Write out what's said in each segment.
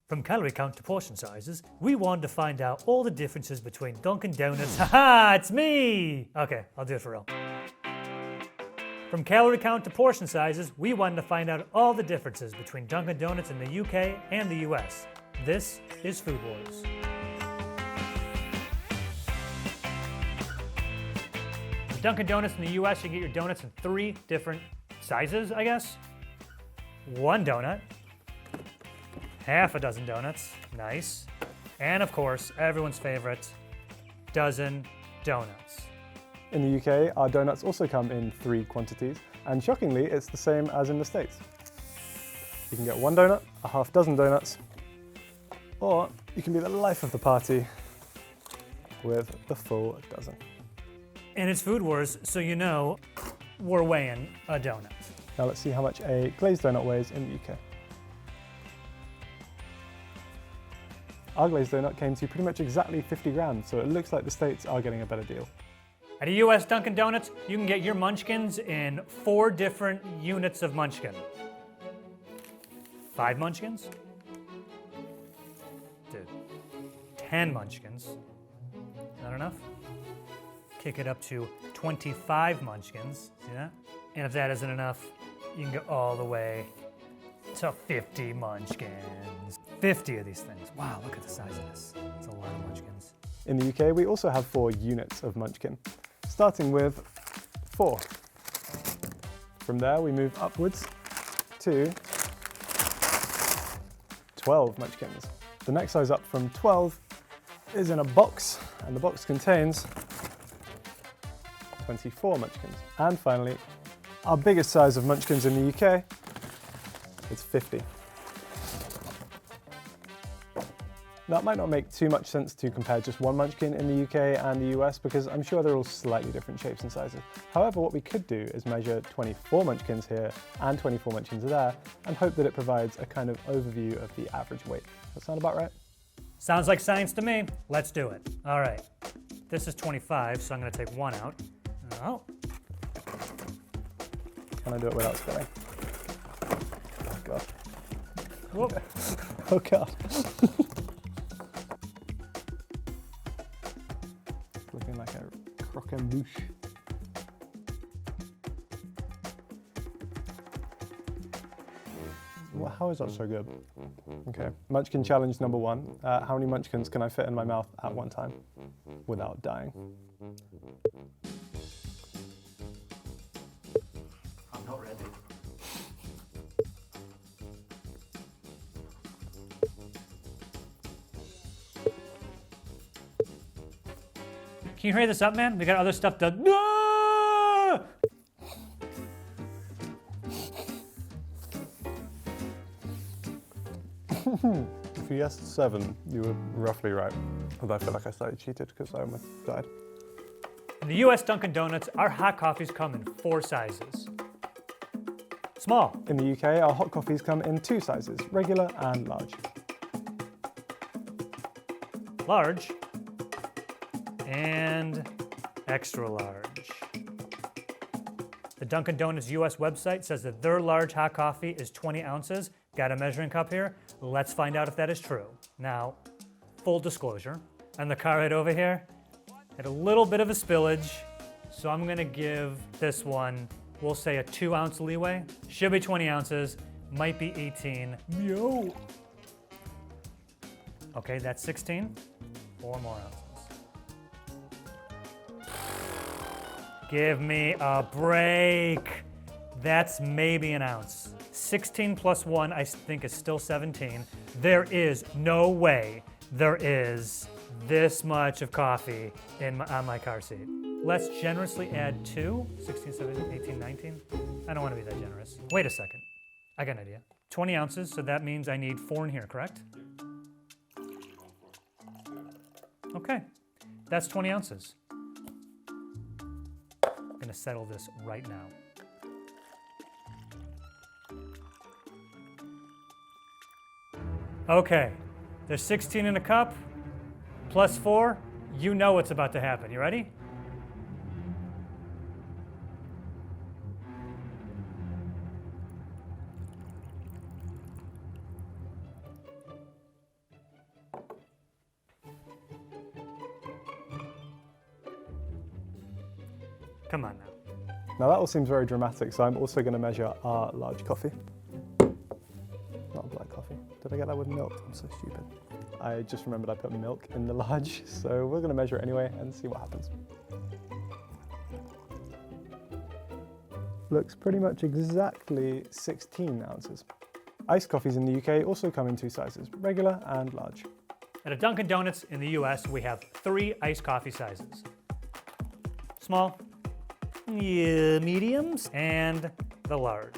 From calorie count to portion sizes, we wanted to find out all the differences between Dunkin' Donuts. Haha, it's me! Okay, I'll do it for real. From calorie count to portion sizes, we wanted to find out all the differences between Dunkin' Donuts in the UK and the US. This is Food Wars. At Dunkin' Donuts in the US, you get your donuts in 3 different sizes, I guess. 1 donut. Half a dozen donuts, nice. And of course, everyone's favorite, dozen donuts. In the UK, our donuts also come in 3 quantities, and shockingly, it's the same as in the States. You can get 1 donut, a half dozen donuts, or you can be the life of the party with the full dozen. And it's Food Wars, so you know we're weighing a donut. Now let's see how much a glazed donut weighs in the UK. Our glazed donut came to pretty much exactly 50 grams, so it looks like the States are getting a better deal. At a US Dunkin' Donuts, you can get your Munchkins in 4 different units of Munchkin. 5 Munchkins? Dude, 10 Munchkins. Not enough? Kick it up to 25 Munchkins, see that? And if that isn't enough, you can go all the way to 50 Munchkins. 50 of these things. Wow, look at the size of this. It's a lot of Munchkins. In the UK, we also have 4 units of Munchkin, starting with 4. From there, we move upwards to 12 Munchkins. The next size up from 12 is in a box, and the box contains 24 Munchkins. And finally, our biggest size of Munchkins in the UK is 50. Now, it might not make too much sense to compare just one Munchkin in the UK and the US because I'm sure they're all slightly different shapes and sizes. However, what we could do is measure 24 Munchkins here and 24 Munchkins there and hope that it provides a kind of overview of the average weight. Does that sound about right? Sounds like science to me. Let's do it. All right. This is 25, so I'm going to take 1 out. Oh. Can I do it without spilling? Oh, God. Whoop. Oh, God. Looking like a croquembouche. Well, how is that so good? Okay, Munchkin challenge number 1. How many Munchkins can I fit in my mouth at one time without dying? I'm not ready. Can you hurry this up, man? We got other stuff to... No! If you guessed 7, you were roughly right. Although I feel like I slightly cheated because I almost died. In the US Dunkin' Donuts, our hot coffees come in 4 sizes. Small. In the UK, our hot coffees come in 2 sizes, regular and large. Large. And extra large. The Dunkin' Donuts US website says that their large hot coffee is 20 ounces. Got a measuring cup here? Let's find out if that is true. Now, full disclosure, and the car right over here had a little bit of a spillage, so I'm gonna give this one, we'll say a 2 ounce leeway. Should be 20 ounces, might be 18. Yo! Okay, that's 16. 4 more ounces. Give me a break. That's maybe an ounce. 16 plus 1, I think, is still 17. There is no way there is this much of coffee on my car seat. Let's generously add 2. 16, 17, 18, 19. I don't want to be that generous. Wait a second. I got an idea. 20 ounces, so that means I need 4 in here, correct? Okay, that's 20 ounces. I'm gonna settle this right now. Okay, there's 16 in a cup, plus 4, you know what's about to happen. You ready? Come on now. Now that all seems very dramatic, so I'm also going to measure our large coffee. Not black coffee. Did I get that with milk? I'm so stupid. I just remembered I put milk in the large, so we're going to measure it anyway and see what happens. Looks pretty much exactly 16 ounces. Iced coffees in the UK also come in two sizes, regular and large. At a Dunkin' Donuts in the US, we have 3 iced coffee sizes. Small, mediums, and the large.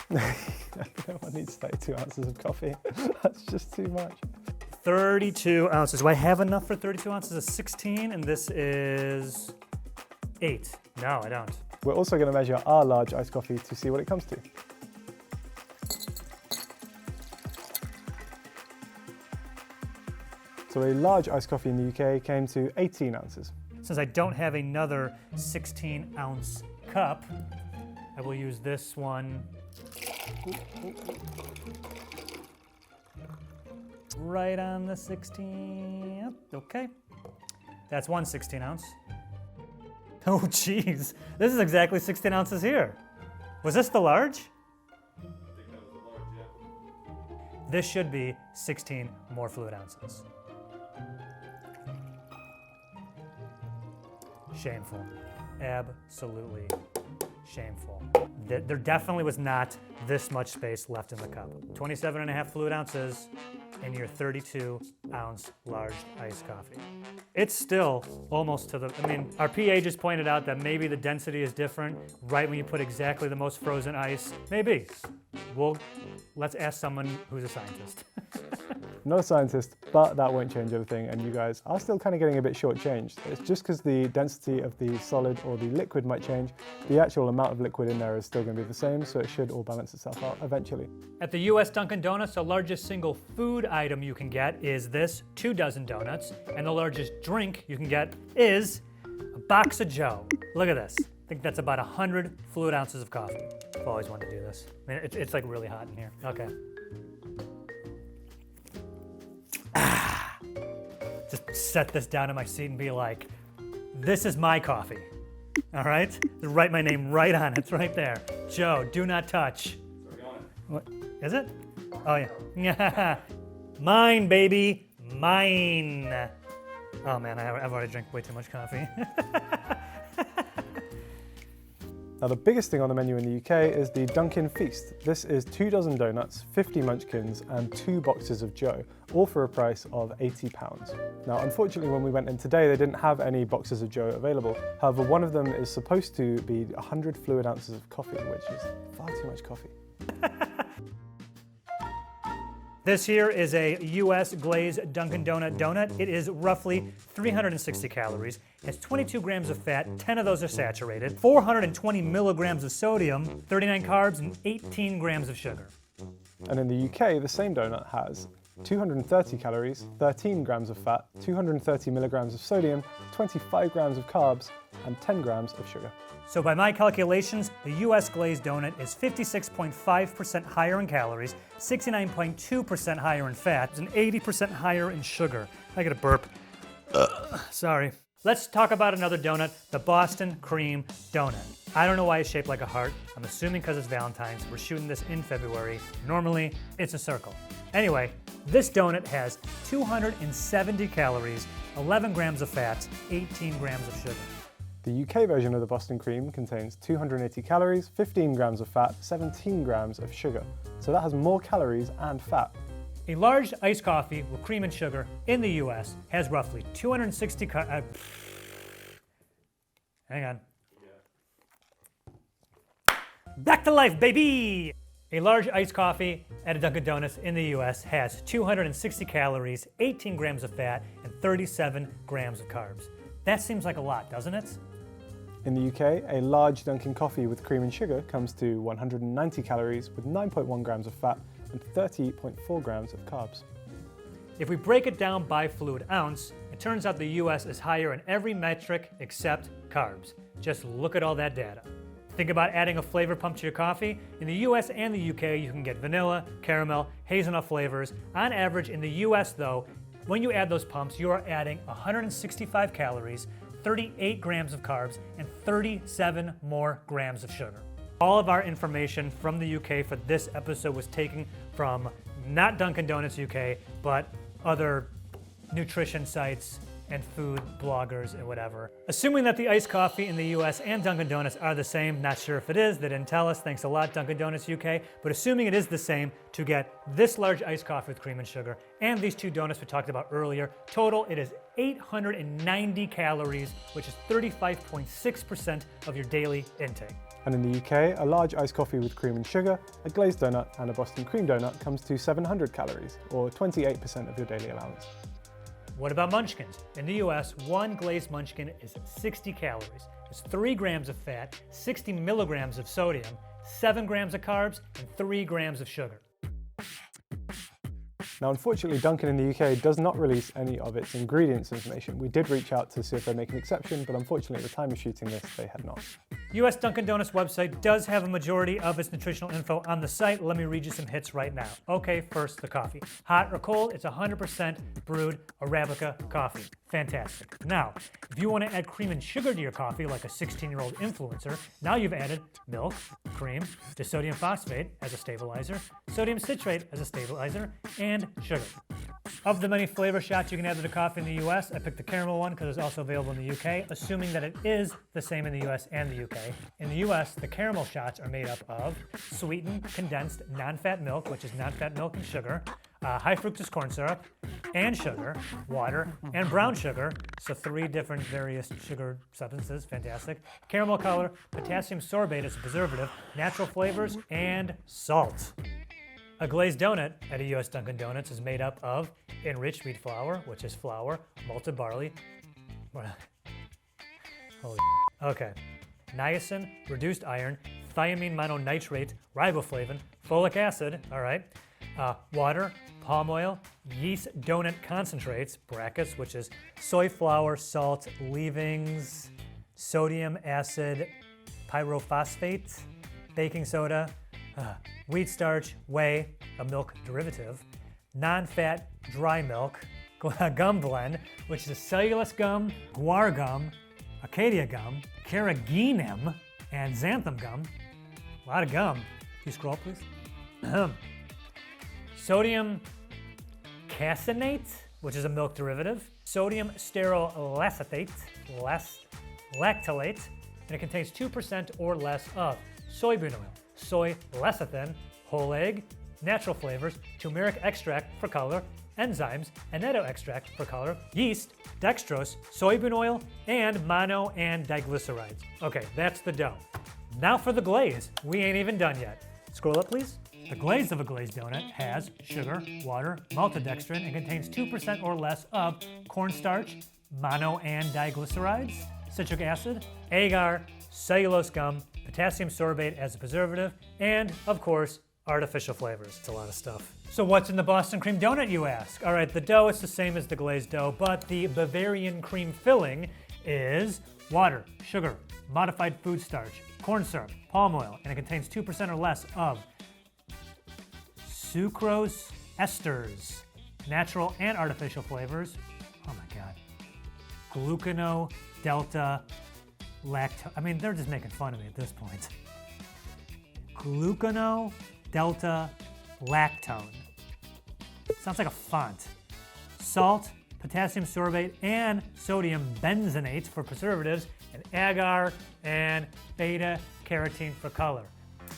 Everyone needs 32 ounces of coffee. That's just too much. 32 ounces. Do I have enough for 32 ounces of 16? And this is 8. No, I don't. We're also going to measure our large iced coffee to see what it comes to. So a large iced coffee in the UK came to 18 ounces. Since I don't have another 16-ounce cup, I will use this one. Right on the 16. Okay. That's one 16-ounce. Oh, geez. This is exactly 16 ounces here. Was this the large? I think that was the large, yeah. This should be 16 more fluid ounces. Shameful. Absolutely shameful. There definitely was not this much space left in the cup. 27.5 fluid ounces in your 32-ounce large iced coffee. It's still almost to the, I mean, our PA just pointed out that maybe the density is different right when you put exactly the most frozen ice. Maybe. Let's ask someone who's a scientist. Not a scientist, but that won't change everything, and you guys are still kind of getting a bit shortchanged. It's just because the density of the solid or the liquid might change, the actual amount of liquid in there is still going to be the same, so it should all balance itself out eventually. At the US Dunkin' Donuts, the largest single food item you can get is this 2 dozen donuts, and the largest drink you can get is a box of Joe. Look at this. I think that's about 100 fluid ounces of coffee. I've always wanted to do this. I mean, it's like really hot in here. Okay. Just set this down in my seat and be like, this is my coffee. All right? Write my name right on it. It's right there. Joe, do not touch. What? Is it? Oh, yeah. Mine, baby. Mine. Oh, man, I've already drank way too much coffee. Now the biggest thing on the menu in the UK is the Dunkin Feast. This is 2 dozen donuts, 50 munchkins and 2 boxes of Joe, all for a price of £80. Now unfortunately when we went in today they didn't have any boxes of Joe available. However, one of them is supposed to be 100 fluid ounces of coffee, which is far too much coffee. This here is a US Glazed Dunkin' donut. It is roughly 360 calories, has 22 grams of fat, 10 of those are saturated, 420 milligrams of sodium, 39 carbs, and 18 grams of sugar. And in the UK, the same donut has 230 calories, 13 grams of fat, 230 milligrams of sodium, 25 grams of carbs, and 10 grams of sugar. So by my calculations, the US Glazed donut is 56.5% higher in calories, 69.2% higher in fat, and 80% higher in sugar. I get a burp. Sorry. Let's talk about another donut, the Boston Cream Donut. I don't know why it's shaped like a heart. I'm assuming because it's Valentine's. We're shooting this in February. Normally, it's a circle. Anyway, this donut has 270 calories, 11 grams of fat, 18 grams of sugar. The UK version of the Boston Cream contains 280 calories, 15 grams of fat, 17 grams of sugar. So that has more calories and fat. A large iced coffee with cream and sugar in the US has roughly 260 hang on. Back to life, baby! A large iced coffee at a Dunkin' Donuts in the US has 260 calories, 18 grams of fat, and 37 grams of carbs. That seems like a lot, doesn't it? In the UK, a large Dunkin' coffee with cream and sugar comes to 190 calories with 9.1 grams of fat and 30.4 grams of carbs. If we break it down by fluid ounce, it turns out the US is higher in every metric except carbs. Just look at all that data. Think about adding a flavor pump to your coffee. In the US and the UK, you can get vanilla, caramel, hazelnut flavors. On average, in the US though, when you add those pumps, you are adding 165 calories, 38 grams of carbs, and 37 more grams of sugar. All of our information from the UK for this episode was taken from not Dunkin' Donuts UK, but other nutrition sites and food bloggers and whatever. Assuming that the iced coffee in the US and Dunkin' Donuts are the same, not sure if it is, they didn't tell us, thanks a lot Dunkin' Donuts UK, but assuming it is the same, to get this large iced coffee with cream and sugar and these two donuts we talked about earlier, total it is 890 calories, which is 35.6% of your daily intake. And in the UK, a large iced coffee with cream and sugar, a glazed donut, and a Boston cream donut comes to 700 calories, or 28% of your daily allowance. What about Munchkins? In the US, one glazed Munchkin is 60 calories. It's 3 grams of fat, 60 milligrams of sodium, 7 grams of carbs, and 3 grams of sugar. Now, unfortunately, Dunkin' in the UK does not release any of its ingredients information. We did reach out to see if they'd make an exception, but unfortunately, at the time of shooting this, they had not. US Dunkin' Donuts website does have a majority of its nutritional info on the site. Let me read you some hits right now. Okay, first, the coffee. Hot or cold, it's 100% brewed Arabica coffee. Fantastic. Now, if you want to add cream and sugar to your coffee like a 16-year-old influencer, now you've added milk, cream, disodium phosphate as a stabilizer, sodium citrate as a stabilizer, and sugar. Of the many flavor shots you can add to the coffee in the US, I picked the caramel one because it's also available in the UK, assuming that it is the same in the US and the UK. In the US, the caramel shots are made up of sweetened, condensed, non-fat milk, which is non-fat milk and sugar, high fructose corn syrup, and sugar, water, and brown sugar, so 3 different various sugar substances, fantastic, caramel color, potassium sorbate as a preservative, natural flavors, and salt. A glazed donut at a US Dunkin' Donuts is made up of enriched wheat flour, which is flour, malted barley, holy okay, niacin, reduced iron, thiamine mononitrate, riboflavin, folic acid, all right, water, palm oil, yeast donut concentrates, brackets, which is soy flour, salt, leavings, sodium acid, pyrophosphate, baking soda, wheat starch, whey, a milk derivative, non-fat dry milk, gum blend, which is a cellulose gum, guar gum, acacia gum, carrageenan, and xanthan gum. A lot of gum. Can you scroll, please? Sodium caseinate, which is a milk derivative, sodium stearylactate, lactylate, and it contains 2% or less of soybean oil, soy lecithin, whole egg, natural flavors, turmeric extract for color, enzymes, annatto extract for color, yeast, dextrose, soybean oil, and mono and diglycerides. Okay, that's the dough. Now for the glaze. We ain't even done yet. Scroll up, please. The glaze of a glazed donut has sugar, water, maltodextrin, and contains 2% or less of cornstarch, mono and diglycerides, citric acid, agar, cellulose gum, potassium sorbate as a preservative, and, of course, artificial flavors. It's a lot of stuff. So what's in the Boston cream donut, you ask? All right, the dough is the same as the glazed dough, but the Bavarian cream filling is water, sugar, modified food starch, corn syrup, palm oil, and it contains 2% or less of sucrose esters, natural and artificial flavors. Oh my God. Glucano, delta, lactose. I mean, they're just making fun of me at this point. Glucano, delta, lactone. Sounds like a font. Salt, potassium sorbate, and sodium benzenate for preservatives, and agar and beta carotene for color.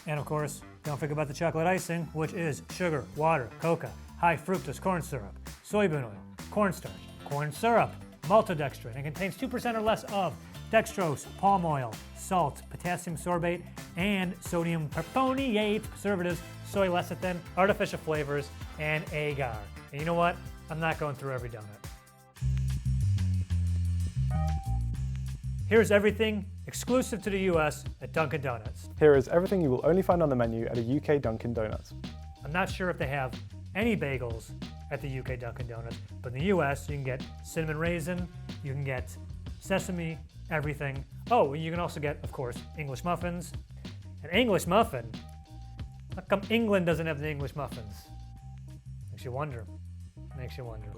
And of course, don't forget about the chocolate icing, which is sugar, water, cocoa, high fructose corn syrup, soybean oil, cornstarch, corn syrup, maltodextrin, and contains 2% or less of dextrose, palm oil, salt, potassium sorbate, and sodium perponiate preservatives, soy lecithin, artificial flavors, and agar. And you know what? I'm not going through every donut. Here's everything exclusive to the US at Dunkin' Donuts. Here is everything you will only find on the menu at a UK Dunkin' Donuts. I'm not sure if they have any bagels at the UK Dunkin' Donuts, but in the US you can get cinnamon raisin, you can get sesame, everything. Oh, you can also get, of course, English muffins. An English muffin? How come England doesn't have the English muffins? Makes you wonder. Makes you wonder.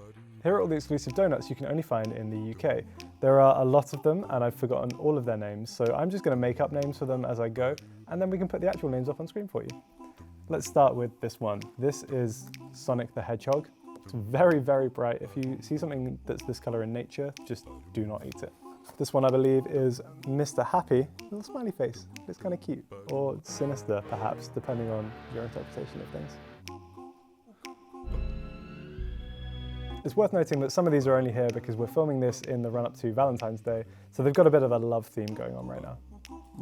Here are all the exclusive donuts you can only find in the UK. There are a lot of them, and I've forgotten all of their names, so I'm just going to make up names for them as I go, and then we can put the actual names up on screen for you. Let's start with this one. This is Sonic the Hedgehog. It's very, very bright. If you see something that's this color in nature, just do not eat it. This one, I believe, is Mr. Happy. Little smiley face. It's kind of cute. Or sinister, perhaps, depending on your interpretation of things. It's worth noting that some of these are only here because we're filming this in the run-up to Valentine's Day, so they've got a bit of a love theme going on right now.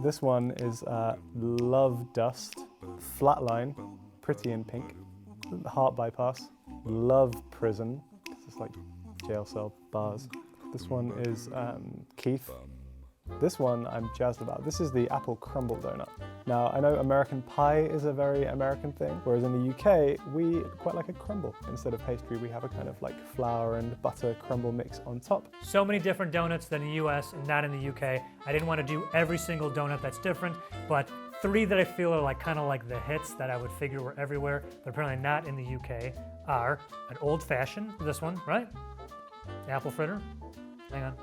This one is Love Dust, Flatline, pretty in pink, Heart Bypass, Love Prison, it's like jail cell bars. This one is Keith. This one I'm jazzed about. This is the apple crumble donut. Now, I know American pie is a very American thing, whereas in the UK, we quite like a crumble. Instead of pastry, we have a kind of like flour and butter crumble mix on top. So many different donuts than the US and not in the UK. I didn't want to do every single donut that's different, but 3 that I feel are like kind of like the hits that I would figure were everywhere, but apparently not in the UK, are an old fashioned, this one, right? Apple fritter. Hang on.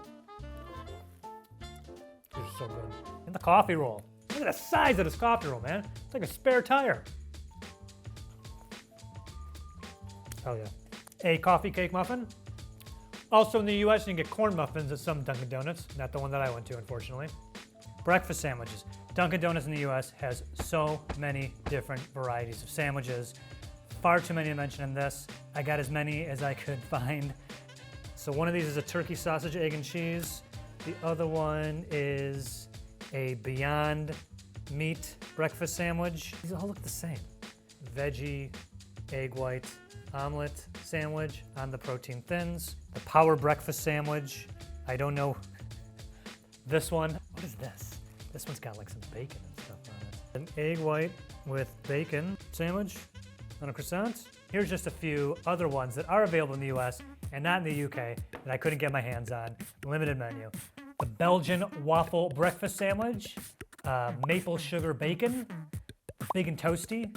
This is so good. And the coffee roll. Look at the size of this coffee roll, man. It's like a spare tire. Oh yeah. A coffee cake muffin. Also in the US, you can get corn muffins at some Dunkin' Donuts. Not the one that I went to, unfortunately. Breakfast sandwiches. Dunkin' Donuts in the US has so many different varieties of sandwiches. Far too many to mention in this. I got as many as I could find. So one of these is a turkey sausage, egg, and cheese. The other one is a Beyond Meat breakfast sandwich. These all look the same. Veggie, egg white, omelet sandwich on the protein thins. The Power breakfast sandwich. I don't know. This one, what is this? This one's got like some bacon and stuff on it. An egg white with bacon sandwich on a croissant. Here's just a few other ones that are available in the US and not in the UK that I couldn't get my hands on. Limited menu. The Belgian waffle breakfast sandwich, maple sugar bacon, big and toasty,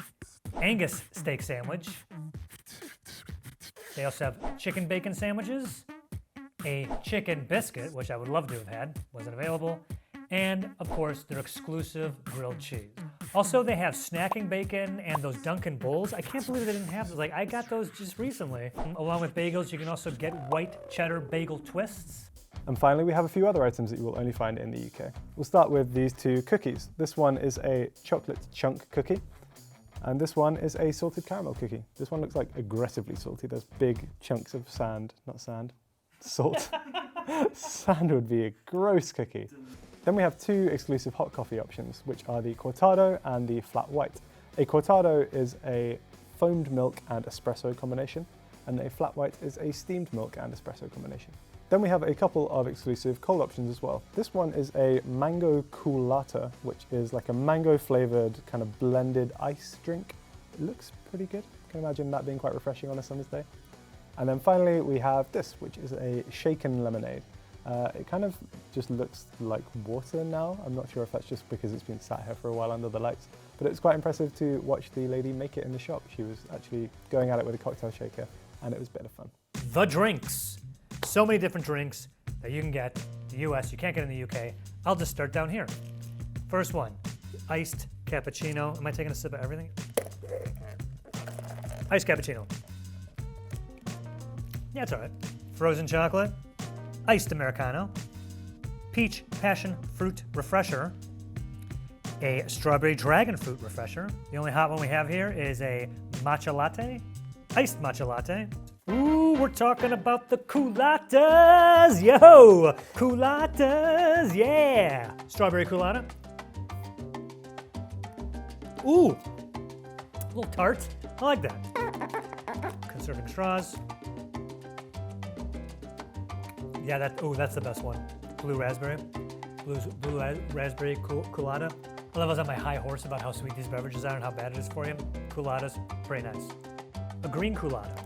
Angus steak sandwich. They also have chicken bacon sandwiches, a chicken biscuit, which I would love to have had, wasn't available, and of course their exclusive grilled cheese. Also, they have snacking bacon and those Dunkin' bowls. I can't believe they didn't have those. Like, I got those just recently. Along with bagels, you can also get white cheddar bagel twists. And finally, we have a few other items that you will only find in the UK. We'll start with these 2 cookies. This one is a chocolate chunk cookie, and this one is a salted caramel cookie. This one looks like aggressively salty. There's big chunks of sand, not sand, salt. Sand would be a gross cookie. Then we have 2 exclusive hot coffee options, which are the cortado and the flat white. A cortado is a foamed milk and espresso combination, and a flat white is a steamed milk and espresso combination. Then we have a couple of exclusive cold options as well. This one is a mango coolata, which is like a mango flavored kind of blended ice drink. It looks pretty good. I can imagine that being quite refreshing on a summer's day. And then finally we have this, which is a shaken lemonade. It kind of just looks like water now. I'm not sure if that's just because it's been sat here for a while under the lights, but it's quite impressive to watch the lady make it in the shop. She was actually going at it with a cocktail shaker, and it was a bit of fun. The drinks. So many different drinks that you can get in the US, you can't get in the UK. I'll just start down here. First one, iced cappuccino. Am I taking a sip of everything? Iced cappuccino. Yeah, it's all right. Frozen chocolate, iced Americano, peach passion fruit refresher, a strawberry dragon fruit refresher. The only hot one we have here is a matcha latte, iced matcha latte. Ooh, we're talking about the coolatas, yo! Coolatas, yeah! Strawberry coolata. Ooh, a little tart. I like that. Conserving straws. Yeah, that's the best one. Blue raspberry. Blue raspberry coolata. I love I was on my high horse about how sweet these beverages are and how bad it is for you. Coolatas, pretty nice. A green coolata.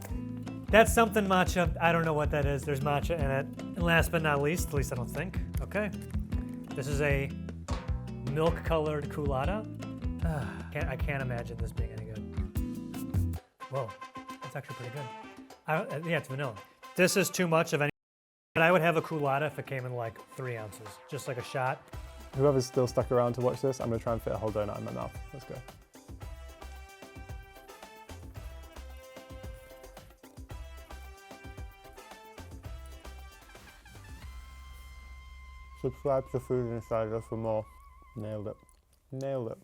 That's something matcha. I don't know what that is. There's matcha in it. And last but not least, at least I don't think. Okay. This is a milk-colored coolata. I can't imagine this being any good. Whoa, that's actually pretty good. Yeah, it's vanilla. This is too much of any. But I would have a culotta if it came in like 3 ounces, just like a shot. Whoever's still stuck around to watch this, I'm gonna try and fit a whole donut in my mouth. Let's go. Subscribe to Food Insider for more. Nailed it. Nailed it.